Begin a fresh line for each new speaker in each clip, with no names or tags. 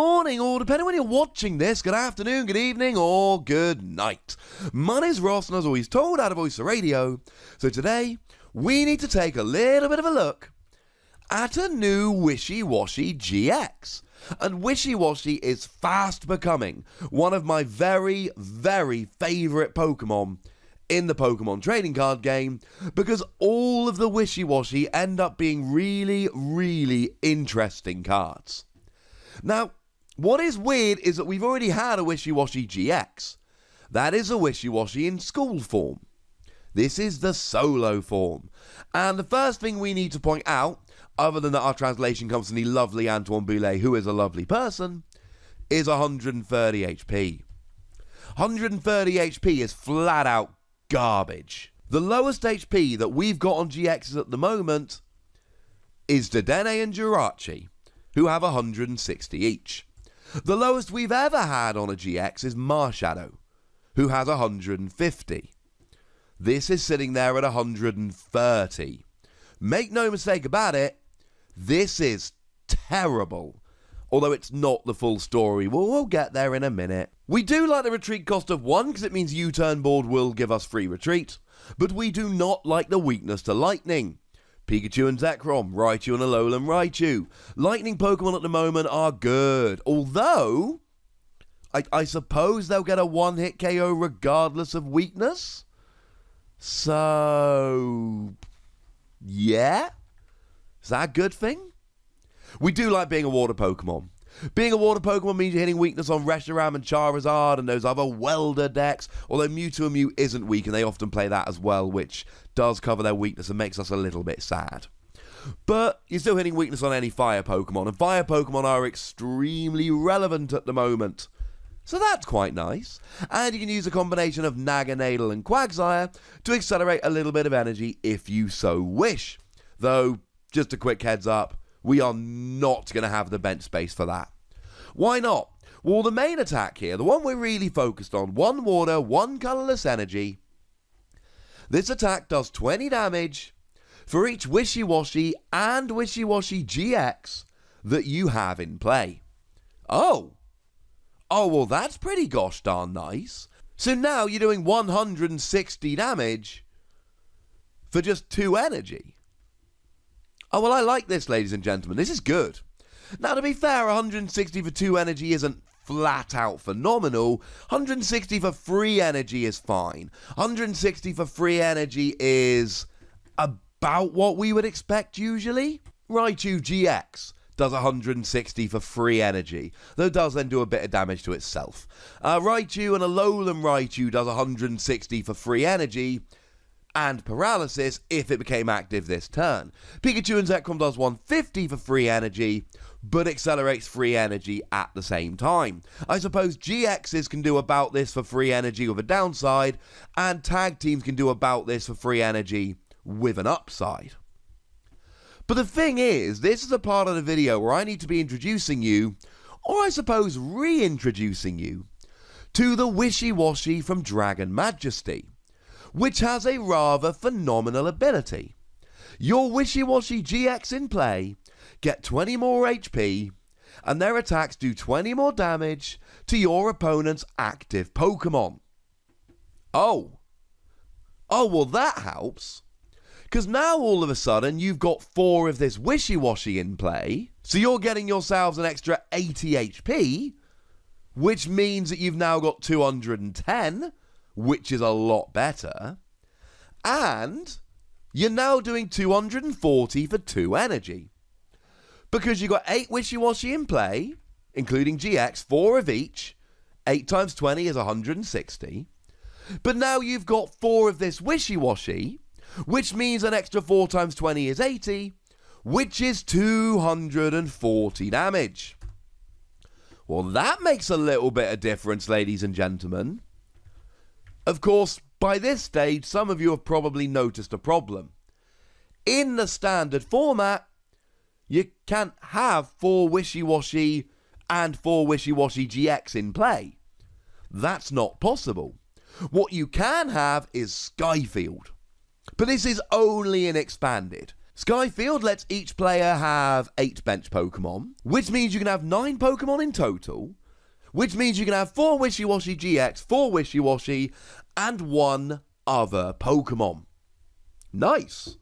morning, or depending when you're watching this, good afternoon, good evening, or good night. My name's Ross, and as always told out of Voice of Radio. So today, we need to take a little bit of a look at a new Wishiwashi GX. And Wishiwashi is fast becoming one of my very, very favourite Pokemon in the Pokemon trading card game, because all of the Wishiwashi end up being really, really interesting cards. Now, what is weird is that we've already had a Wishiwashi GX. That is a Wishiwashi in school form. This is the solo form. And the first thing we need to point out, other than that our translation comes from the lovely Antoine Boulet, who is a lovely person, is 130 HP. 130 HP is flat out garbage. The lowest HP that we've got on GXs at the moment is Dedenne and Jirachi, who have 160 each. The lowest we've ever had on a GX is Marshadow, who has 150. This is sitting there at 130. Make no mistake about it, this is terrible. Although it's not the full story. We'll get there in a minute. We do like the retreat cost of 1 because it means U-turn board will give us free retreat. But we do not like the weakness to lightning. Pikachu and Zekrom, Raichu and Alolan Raichu. Lightning Pokemon at the moment are good. Although, I suppose they'll get a one-hit KO regardless of weakness. So, yeah? Is that a good thing? We do like being a water Pokemon. Being a water Pokemon means you're hitting weakness on Reshiram and Charizard and those other welder decks, although Mewtwo and Mew isn't weak and they often play that as well, which does cover their weakness and makes us a little bit sad. But you're still hitting weakness on any fire Pokemon, and fire Pokemon are extremely relevant at the moment. So that's quite nice. And you can use a combination of Naganadel and Quagsire to accelerate a little bit of energy if you so wish. Though, just a quick heads up, we are not going to have the bench space for that. Why not? Well, the main attack here, the one we're really focused on, 1 water, 1 colourless energy. This attack does 20 damage for each Wishiwashi and Wishiwashi GX that you have in play. Oh, well that's pretty gosh darn nice. So now you're doing 160 damage for just 2 energy. Oh, well, I like this, ladies and gentlemen. This is good. Now, to be fair, 160 for 2 energy isn't flat out phenomenal. 160 for free energy is fine. 160 for free energy is about what we would expect usually. Raichu GX does 160 for free energy, though it does then do a bit of damage to itself. Raichu and Alolan Raichu does 160 for free energy, and paralysis if it became active this turn. Pikachu and Zekrom does 150 for free energy, but accelerates free energy at the same time. I suppose GXs can do about this for free energy with a downside, and tag teams can do about this for free energy with an upside. But the thing is, this is a part of the video where I need to be introducing you, or I suppose reintroducing you, to the Wishiwashi from Dragon Majesty, which has a rather phenomenal ability. Your Wishiwashi GX in play get 20 more HP, and their attacks do 20 more damage to your opponent's active Pokemon. Oh, well that helps, because now all of a sudden you've got 4 of this Wishiwashi in play, so you're getting yourselves an extra 80 HP, which means that you've now got 210, which is a lot better, and you're now doing 240 for 2 energy. Because you've got 8 Wishiwashi in play, including GX, 4 of each, 8 times 20 is 160, but now you've got 4 of this Wishiwashi, which means an extra 4 times 20 is 80, which is 240 damage. Well, that makes a little bit of difference, ladies and gentlemen. Of course, by this stage, some of you have probably noticed a problem. In the standard format, you can't have 4 Wishiwashi and 4 Wishiwashi GX in play. That's not possible. What you can have is Skyfield. But this is only in expanded. Skyfield lets each player have 8 bench Pokemon, which means you can have 9 Pokemon in total, which means you can have 4 Wishiwashi GX, 4 Wishiwashi, and 1 other Pokemon. Nice.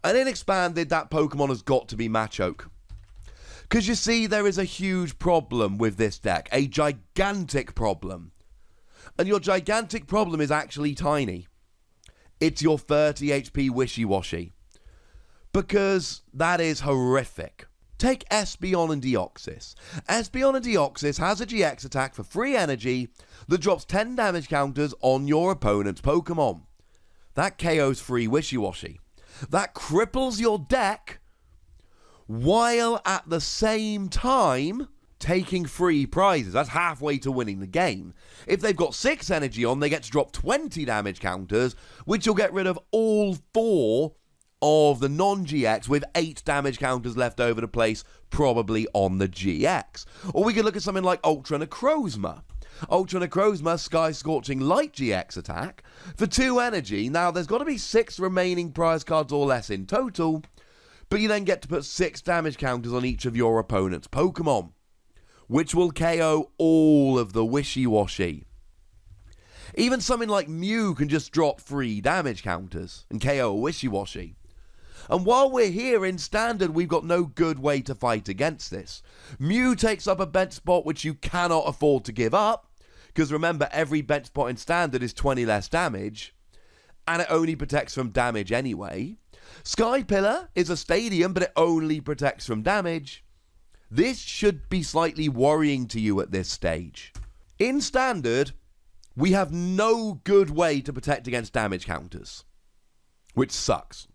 And in Expanded, that Pokemon has got to be Machoke. Because you see, there is a huge problem with this deck. A gigantic problem. And your gigantic problem is actually tiny. It's your 30 HP Wishiwashi. Because that is horrific. Take Espeon and Deoxys. Espeon and Deoxys has a GX attack for free energy that drops 10 damage counters on your opponent's Pokemon. That KOs free Wishiwashi. That cripples your deck while at the same time taking free prizes. That's halfway to winning the game. If they've got 6 energy on, they get to drop 20 damage counters, which will get rid of all 4 of the non-GX with 8 damage counters left over to place, probably on the GX. Or we could look at something like Ultra Necrozma. Ultra Necrozma, Sky Scorching Light GX attack for 2 energy. Now, there's got to be 6 remaining prize cards or less in total, but you then get to put 6 damage counters on each of your opponent's Pokemon, which will KO all of the Wishiwashi. Even something like Mew can just drop 3 damage counters and KO a Wishiwashi. And while we're here in Standard, we've got no good way to fight against this. Mew takes up a bench spot which you cannot afford to give up, because remember, every bench spot in Standard is 20 less damage, and it only protects from damage anyway. Sky Pillar is a stadium, but it only protects from damage. This should be slightly worrying to you at this stage. In Standard, we have no good way to protect against damage counters, which sucks.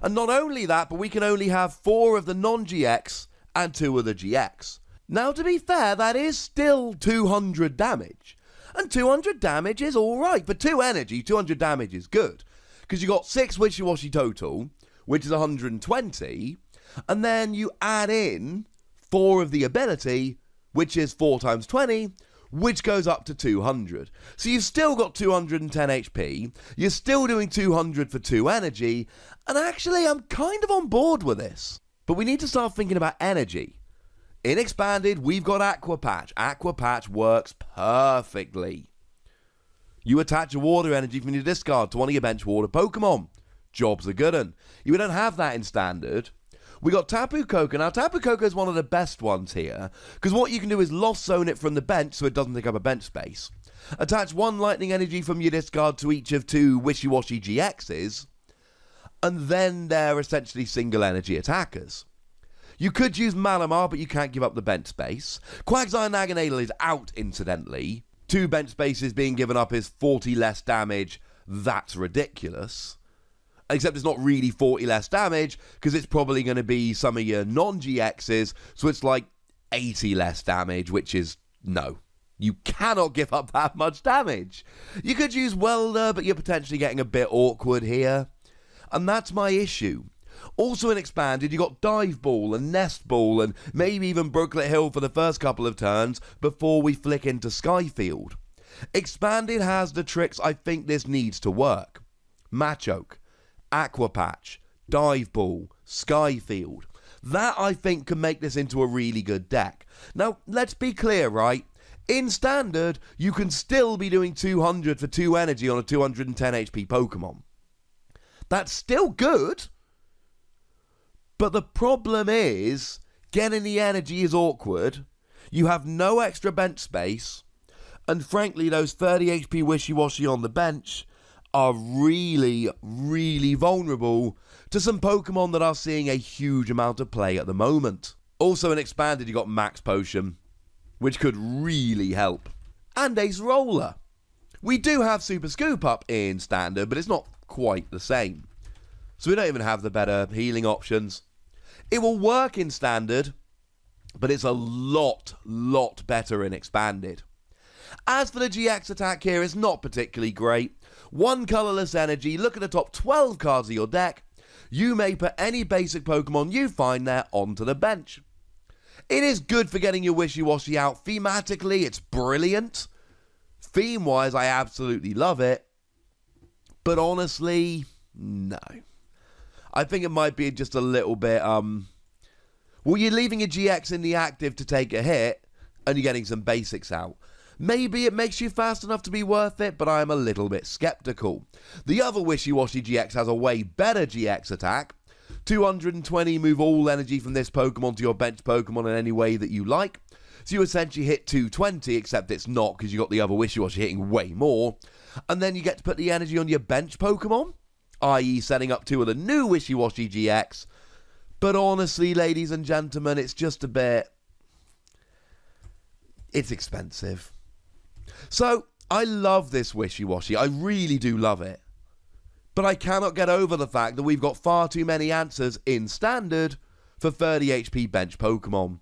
And not only that, but we can only have 4 of the non-GX and 2 of the GX. Now, to be fair, that is still 200 damage. And 200 damage is alright. For 2 energy, 200 damage is good. Because you got 6 Wishiwashi total, which is 120. And then you add in 4 of the ability, which is 4 times 20, which goes up to 200. So you've still got 210 HP, you're still doing 200 for 2 energy, and actually I'm kind of on board with this. But we need to start thinking about energy. In Expanded, we've got Aqua Patch. Aqua Patch works perfectly. You attach a water energy from your discard to one of your bench water Pokemon. Job's a good one. You don't have that in Standard. We got Tapu Koko. Now, Tapu Koko is one of the best ones here, because what you can do is Lost Zone it from the bench so it doesn't take up a bench space. Attach 1 lightning energy from your discard to each of 2 Wishiwashi GXs, and then they're essentially single energy attackers. You could use Malamar, but you can't give up the bench space. Quagsire Naganadel is out, incidentally. 2 bench spaces being given up is 40 less damage. That's ridiculous. Except it's not really 40 less damage, because it's probably going to be some of your non-GXs, so it's like 80 less damage, which is no. You cannot give up that much damage. You could use Welder, but you're potentially getting a bit awkward here. And that's my issue. Also in Expanded, you got Dive Ball and Nest Ball and maybe even Brooklet Hill for the first couple of turns before we flick into Skyfield. Expanded has the tricks I think this needs to work. Machoke, Aqua Patch, Dive Ball, Skyfield. That I think can make this into a really good deck. Now, let's be clear, right? In Standard, you can still be doing 200 for 2 energy on a 210 HP Pokemon. That's still good. But the problem is, getting the energy is awkward, you have no extra bench space, and frankly, those 30 HP Wishiwashi on the bench are really, really vulnerable to some Pokemon that are seeing a huge amount of play at the moment. Also in Expanded, you got Max Potion, which could really help. And Ace Roller. We do have Super Scoop Up in Standard, but it's not quite the same. So we don't even have the better healing options. It will work in Standard, but it's a lot better in Expanded. As for the GX attack here, it's not particularly great. 1 colourless energy, look at the top 12 cards of your deck. You may put any basic Pokemon you find there onto the bench. It is good for getting your Wishiwashi out. Thematically, it's brilliant. Theme-wise, I absolutely love it. But honestly, no. I think it might be just a little bit, well, you're leaving a GX in the active to take a hit, and you're getting some basics out. Maybe it makes you fast enough to be worth it, but I'm a little bit skeptical. The other Wishiwashi GX has a way better GX attack. 220, move all energy from this Pokemon to your bench Pokemon in any way that you like. So you essentially hit 220, except it's not because you got the other Wishiwashi hitting way more. And then you get to put the energy on your bench Pokemon, i.e. setting up 2 of the new Wishiwashi GX. But honestly, ladies and gentlemen, it's just a bit... it's expensive. So, I love this Wishiwashi. I really do love it. But I cannot get over the fact that we've got far too many answers in Standard for 30 HP bench Pokemon.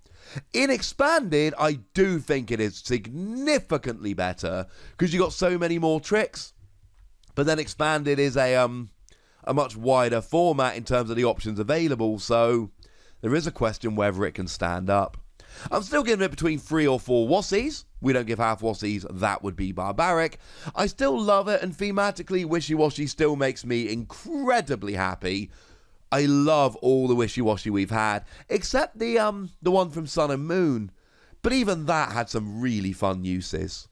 In Expanded, I do think it is significantly better because you got so many more tricks. But then Expanded is a much wider format in terms of the options available, so there is a question whether it can stand up. I'm still giving it between 3 or 4 Wassies. We don't give half Wassies, that would be barbaric. I still love it, and thematically, Wishiwashi still makes me incredibly happy. I love all the Wishiwashi we've had, except the one from Sun and Moon. But even that had some really fun uses.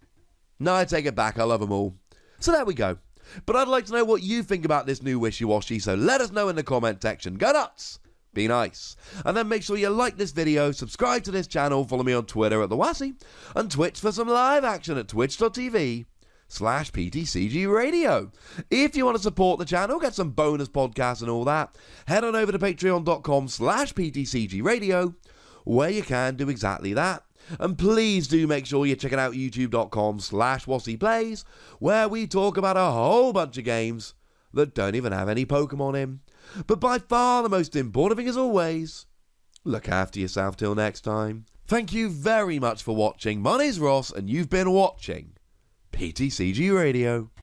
No, I take it back, I love them all. So there we go. But I'd like to know what you think about this new Wishiwashi, so let us know in the comment section. Go nuts! Be nice. And then make sure you like this video, subscribe to this channel, follow me on Twitter at The Wassy, and Twitch for some live action at twitch.tv/PTCGRadio. If you want to support the channel, get some bonus podcasts and all that, head on over to patreon.com/PTCGRadio, where you can do exactly that. And please do make sure you're checking out youtube.com/WassyPlays, where we talk about a whole bunch of games that don't even have any Pokemon in. But by far the most important thing, as always, look after yourself till next time. Thank you very much for watching. My name's Ross, and you've been watching PTCG Radio.